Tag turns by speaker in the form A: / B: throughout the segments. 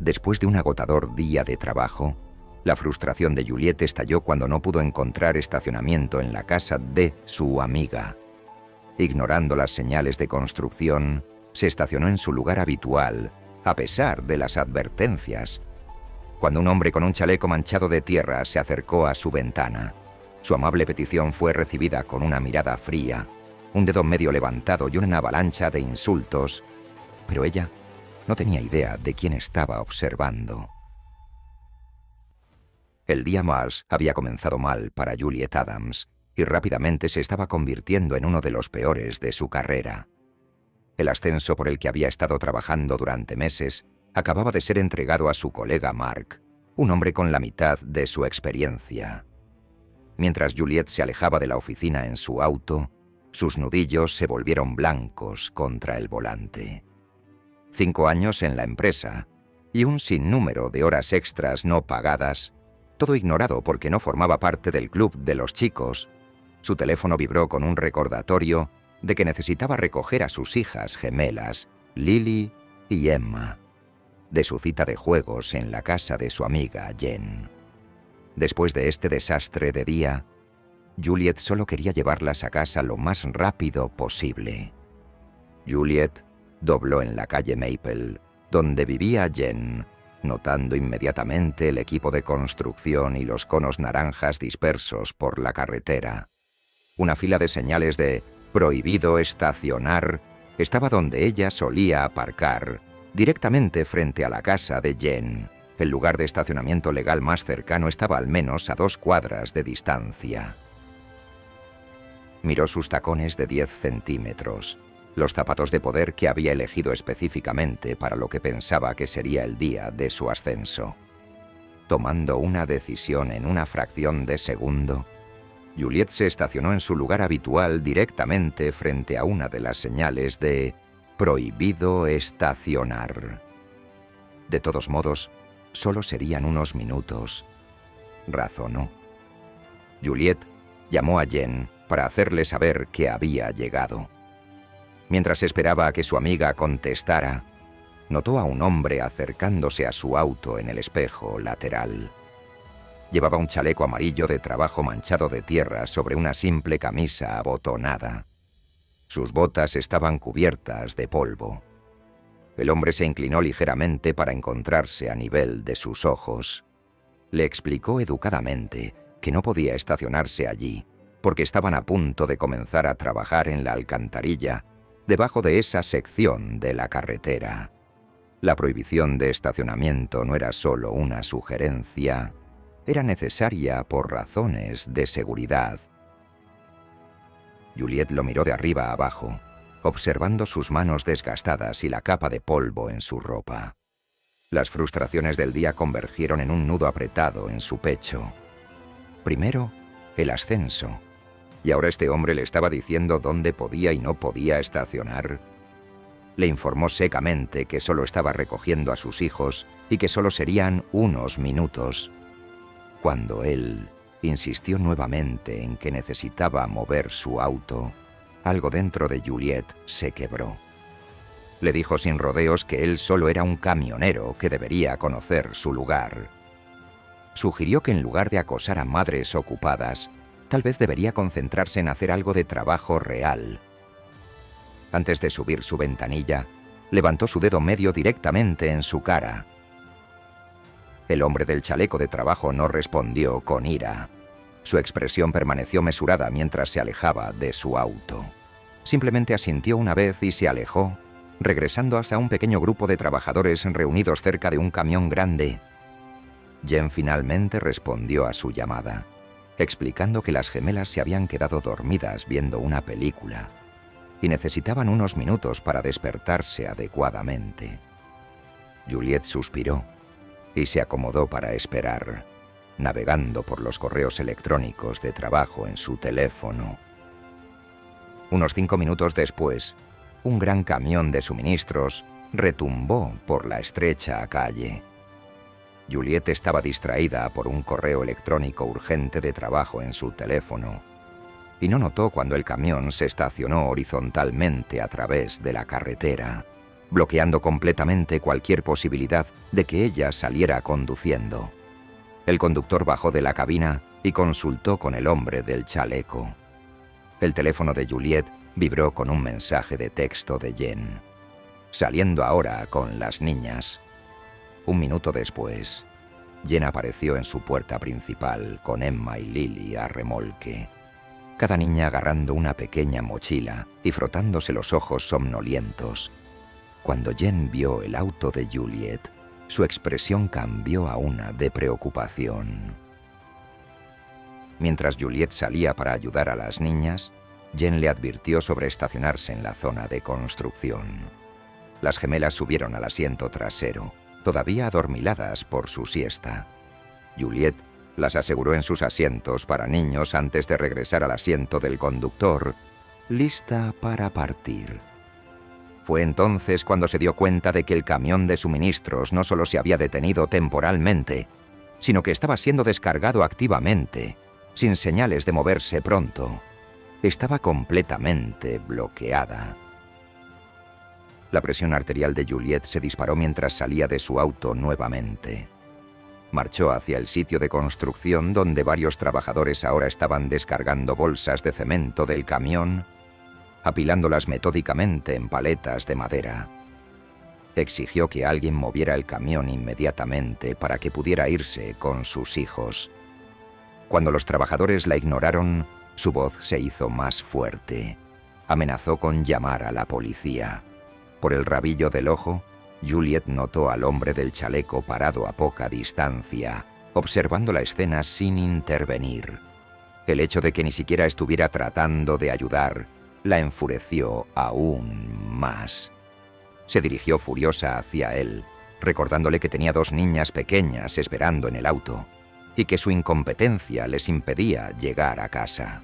A: Después de un agotador día de trabajo, la frustración de Juliette estalló cuando no pudo encontrar estacionamiento en la casa de su amiga. Ignorando las señales de construcción, se estacionó en su lugar habitual, a pesar de las advertencias. Cuando un hombre con un chaleco manchado de tierra se acercó a su ventana, su amable petición fue recibida con una mirada fría, un dedo medio levantado y una avalancha de insultos, pero ella no tenía idea de quién estaba observando. El día Mars había comenzado mal para Juliette Adams y rápidamente se estaba convirtiendo en uno de los peores de su carrera. El ascenso por el que había estado trabajando durante meses acababa de ser entregado a su colega Mark, un hombre con la mitad de su experiencia. Mientras Juliette se alejaba de la oficina en su auto, sus nudillos se volvieron blancos contra el volante. 5 años en la empresa y un sinnúmero de horas extras no pagadas, todo ignorado porque no formaba parte del club de los chicos. Su teléfono vibró con un recordatorio de que necesitaba recoger a sus hijas gemelas, Lily y Emma, de su cita de juegos en la casa de su amiga Jen. Después de este desastre de día, Juliette solo quería llevarlas a casa lo más rápido posible. Juliette dobló en la calle Maple, donde vivía Jen, notando inmediatamente el equipo de construcción y los conos naranjas dispersos por la carretera. Una fila de señales de «Prohibido estacionar» estaba donde ella solía aparcar, directamente frente a la casa de Jen. El lugar de estacionamiento legal más cercano estaba al menos a 2 cuadras de distancia. Miró sus tacones de 10 centímetros, los zapatos de poder que había elegido específicamente para lo que pensaba que sería el día de su ascenso. Tomando una decisión en una fracción de segundo, Juliette se estacionó en su lugar habitual directamente frente a una de las señales de «Prohibido estacionar». De todos modos, solo serían unos minutos, razonó. Juliette llamó a Jen para hacerle saber que había llegado. Mientras esperaba a que su amiga contestara, notó a un hombre acercándose a su auto en el espejo lateral. Llevaba un chaleco amarillo de trabajo manchado de tierra sobre una simple camisa abotonada. Sus botas estaban cubiertas de polvo. El hombre se inclinó ligeramente para encontrarse a nivel de sus ojos. Le explicó educadamente que no podía estacionarse allí, porque estaban a punto de comenzar a trabajar en la alcantarilla, debajo de esa sección de la carretera. La prohibición de estacionamiento no era solo una sugerencia, era necesaria por razones de seguridad. Juliette lo miró de arriba a abajo, observando sus manos desgastadas y la capa de polvo en su ropa. Las frustraciones del día convergieron en un nudo apretado en su pecho. Primero, el ascenso. Y ahora este hombre le estaba diciendo dónde podía y no podía estacionar. Le informó secamente que solo estaba recogiendo a sus hijos y que solo serían unos minutos. Cuando él insistió nuevamente en que necesitaba mover su auto, algo dentro de Juliette se quebró. Le dijo sin rodeos que él solo era un camionero que debería conocer su lugar. Sugirió que en lugar de acosar a madres ocupadas, tal vez debería concentrarse en hacer algo de trabajo real. Antes de subir su ventanilla, levantó su dedo medio directamente en su cara. El hombre del chaleco de trabajo no respondió con ira. Su expresión permaneció mesurada mientras se alejaba de su auto. Simplemente asintió una vez y se alejó, regresando hacia un pequeño grupo de trabajadores reunidos cerca de un camión grande. Jen finalmente respondió a su llamada, explicando que las gemelas se habían quedado dormidas viendo una película y necesitaban unos minutos para despertarse adecuadamente. Juliette suspiró y se acomodó para esperar, navegando por los correos electrónicos de trabajo en su teléfono. Unos 5 minutos después, un gran camión de suministros retumbó por la estrecha calle. Juliette estaba distraída por un correo electrónico urgente de trabajo en su teléfono y no notó cuando el camión se estacionó horizontalmente a través de la carretera. bloqueando completamente cualquier posibilidad de que ella saliera conduciendo. El conductor bajó de la cabina y consultó con el hombre del chaleco. El teléfono de Juliet vibró con un mensaje de texto de Jen. Saliendo ahora con las niñas. Un minuto después, Jen apareció en su puerta principal con Emma y Lily a remolque. Cada niña agarrando una pequeña mochila y frotándose los ojos somnolientos. Cuando Jen vio el auto de Juliet, su expresión cambió a una de preocupación. Mientras Juliet salía para ayudar a las niñas, Jen le advirtió sobre estacionarse en la zona de construcción. Las gemelas subieron al asiento trasero, todavía adormiladas por su siesta. Juliet las aseguró en sus asientos para niños antes de regresar al asiento del conductor, lista para partir. Fue entonces cuando se dio cuenta de que el camión de suministros no solo se había detenido temporalmente, sino que estaba siendo descargado activamente, sin señales de moverse pronto. Estaba completamente bloqueada. La presión arterial de Juliet se disparó mientras salía de su auto nuevamente. Marchó hacia el sitio de construcción donde varios trabajadores ahora estaban descargando bolsas de cemento del camión, apilándolas metódicamente en paletas de madera. Exigió que alguien moviera el camión inmediatamente para que pudiera irse con sus hijos. Cuando los trabajadores la ignoraron, su voz se hizo más fuerte. Amenazó con llamar a la policía. Por el rabillo del ojo, Juliet notó al hombre del chaleco parado a poca distancia, observando la escena sin intervenir. El hecho de que ni siquiera estuviera tratando de ayudar la enfureció aún más. Se dirigió furiosa hacia él, recordándole que tenía 2 niñas pequeñas esperando en el auto y que su incompetencia les impedía llegar a casa.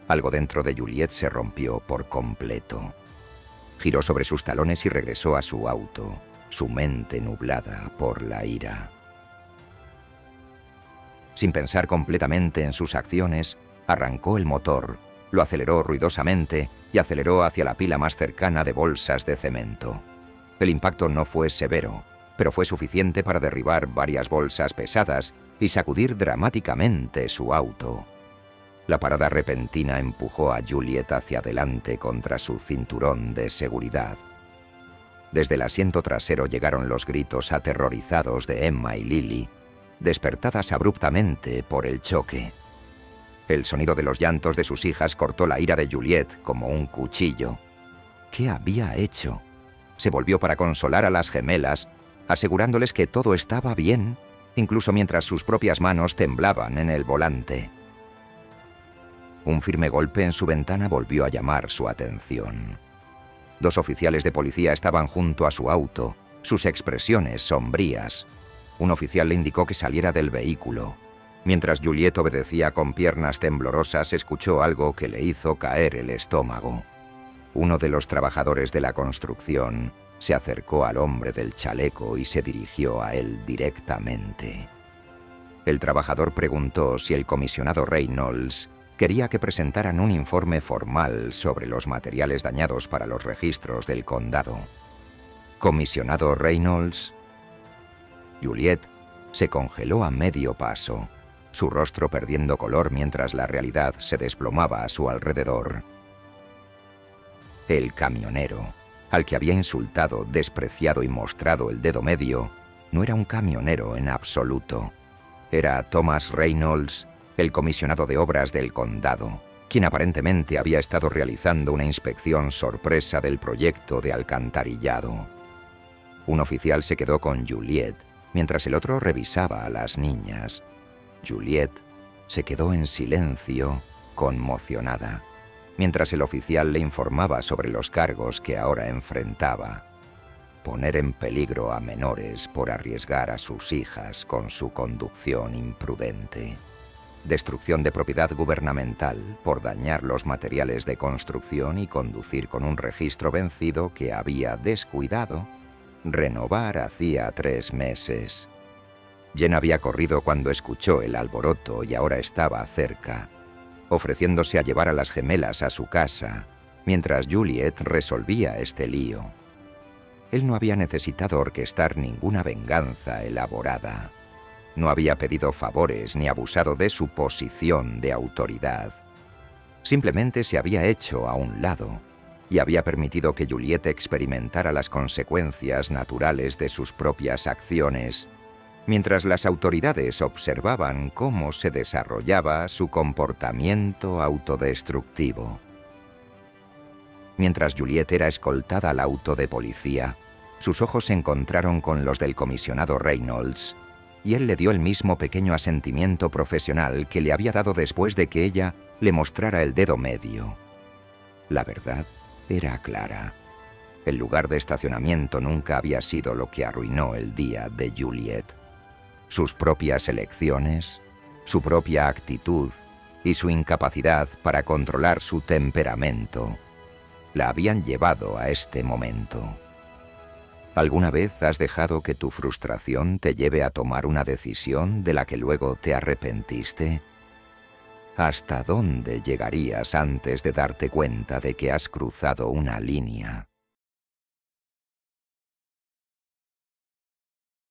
A: Algo dentro de Juliet se rompió por completo. Giró sobre sus talones y regresó a su auto, su mente nublada por la ira. Sin pensar completamente en sus acciones, arrancó el motor, lo aceleró ruidosamente y aceleró hacia la pila más cercana de bolsas de cemento. El impacto no fue severo, pero fue suficiente para derribar varias bolsas pesadas y sacudir dramáticamente su auto. La parada repentina empujó a Juliet hacia adelante contra su cinturón de seguridad. Desde el asiento trasero llegaron los gritos aterrorizados de Emma y Lily, despertadas abruptamente por el choque. El sonido de los llantos de sus hijas cortó la ira de Juliet como un cuchillo. ¿Qué había hecho? Se volvió para consolar a las gemelas, asegurándoles que todo estaba bien, incluso mientras sus propias manos temblaban en el volante. Un firme golpe en su ventana volvió a llamar su atención. 2 oficiales de policía estaban junto a su auto, sus expresiones sombrías. Un oficial le indicó que saliera del vehículo. Mientras Juliet obedecía con piernas temblorosas, escuchó algo que le hizo caer el estómago. Uno de los trabajadores de la construcción se acercó al hombre del chaleco y se dirigió a él directamente. El trabajador preguntó si el comisionado Reynolds quería que presentaran un informe formal sobre los materiales dañados para los registros del condado. ¿Comisionado Reynolds? Juliet se congeló a medio paso, su rostro perdiendo color mientras la realidad se desplomaba a su alrededor. El camionero, al que había insultado, despreciado y mostrado el dedo medio, no era un camionero en absoluto. Era Thomas Reynolds, el comisionado de obras del condado, quien aparentemente había estado realizando una inspección sorpresa del proyecto de alcantarillado. Un oficial se quedó con Juliet, mientras el otro revisaba a las niñas. Juliet se quedó en silencio, conmocionada, mientras el oficial le informaba sobre los cargos que ahora enfrentaba. Poner en peligro a menores por arriesgar a sus hijas con su conducción imprudente. Destrucción de propiedad gubernamental por dañar los materiales de construcción y conducir con un registro vencido que había descuidado. Renovar hacía 3 meses. Jen había corrido cuando escuchó el alboroto y ahora estaba cerca, ofreciéndose a llevar a las gemelas a su casa, mientras Juliet resolvía este lío. Él no había necesitado orquestar ninguna venganza elaborada. No había pedido favores ni abusado de su posición de autoridad. Simplemente se había hecho a un lado y había permitido que Juliet experimentara las consecuencias naturales de sus propias acciones, mientras las autoridades observaban cómo se desarrollaba su comportamiento autodestructivo. Mientras Juliet era escoltada al auto de policía, sus ojos se encontraron con los del comisionado Reynolds, y él le dio el mismo pequeño asentimiento profesional que le había dado después de que ella le mostrara el dedo medio. La verdad era clara. El lugar de estacionamiento nunca había sido lo que arruinó el día de Juliet. Sus propias elecciones, su propia actitud y su incapacidad para controlar su temperamento la habían llevado a este momento. ¿Alguna vez has dejado que tu frustración te lleve a tomar una decisión de la que luego te arrepentiste? ¿Hasta dónde llegarías antes de darte cuenta de que has cruzado una línea?